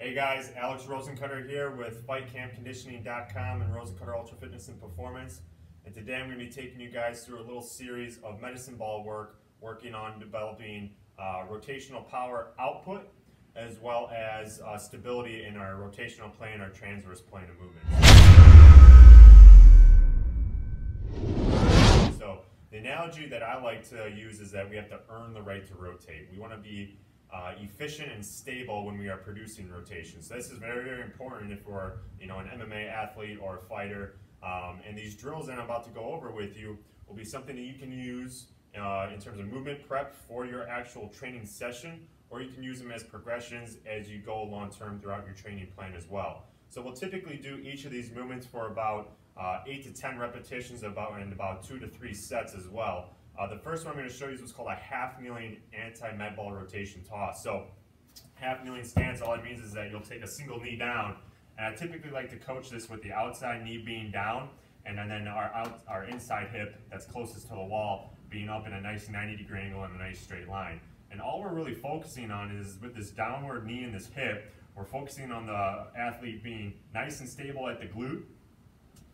Hey guys, Alex Rosencutter here with FightCampConditioning.com and Rosencutter Ultra Fitness and Performance. And today I'm going to be taking you guys through a little series of medicine ball work, working on developing rotational power output as well as stability in our rotational plane, our transverse plane of movement. So the analogy that I like to use is that we have to earn the right to rotate. We want to be efficient and stable when we are producing rotation. So this is very, very important if we're an MMA athlete or a fighter. And these drills that I'm about to go over with you will be something that you can use in terms of movement prep for your actual training session, or you can use them as progressions as you go long term throughout your training plan as well. So we'll typically do each of these movements for about 8 to 10 repetitions and about 2 to 3 sets as well. The first one I'm going to show you is what's called a half kneeling anti-med ball rotation toss. So half kneeling stance, all it means is that you'll take a single knee down, and I typically like to coach this with the outside knee being down and then our inside hip that's closest to the wall being up in a nice 90-degree angle and a nice straight line. And all we're really focusing on is with this downward knee and this hip, we're focusing on the athlete being nice and stable at the glute,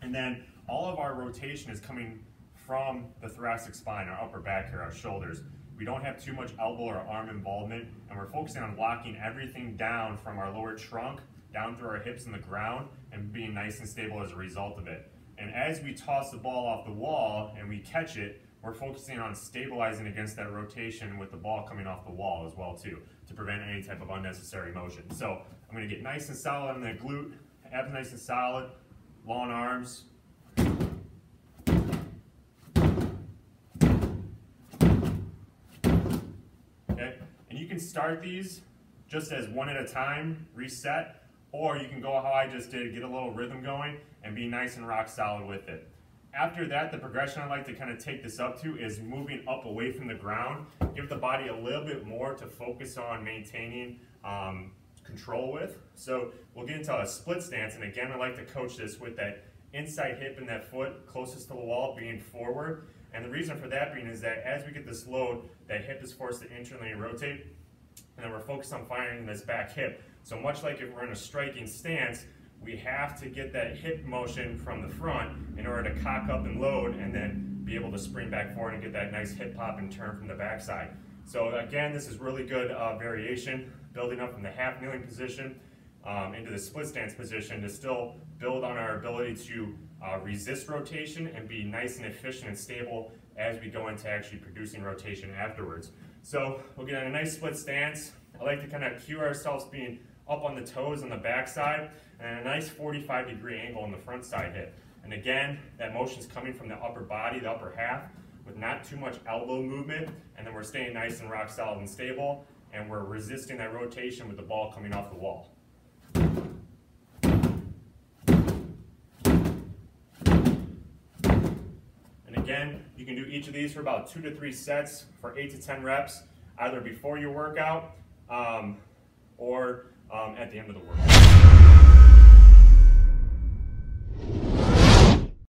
and then all of our rotation is coming from the thoracic spine, our upper back here, our shoulders. We don't have too much elbow or arm involvement, and we're focusing on locking everything down from our lower trunk down through our hips in the ground and being nice and stable as a result of it. And as we toss the ball off the wall and we catch it, we're focusing on stabilizing against that rotation with the ball coming off the wall as well too, to prevent any type of unnecessary motion. So I'm going to get nice and solid on the glute, abs nice and solid, long arms. Okay, and you can start these just as one at a time, reset, or you can go how I just did, get a little rhythm going and be nice and rock solid with it. After that, the progression I like to kind of take this up to is moving up away from the ground, give the body a little bit more to focus on maintaining control with. So we'll get into a split stance, and again I like to coach this with that inside hip and that foot closest to the wall being forward. And the reason for that being is that as we get this load, that hip is forced to internally rotate, and then we're focused on firing this back hip. So much like if we're in a striking stance, we have to get that hip motion from the front in order to cock up and load and then be able to spring back forward and get that nice hip pop and turn from the backside. So again, this is really good variation, building up from the half kneeling position into the split stance position to still build on our ability to resist rotation and be nice and efficient and stable as we go into actually producing rotation afterwards. So we'll get in a nice split stance. I like to kind of cue ourselves being up on the toes on the back side and a nice 45-degree angle on the front side hip. And again, that motion is coming from the upper body, the upper half, with not too much elbow movement, and then we're staying nice and rock solid and stable, and we're resisting that rotation with the ball coming off the wall. And again, you can do each of these for about 2 to 3 sets for 8 to 10 reps, either before your workout or at the end of the workout.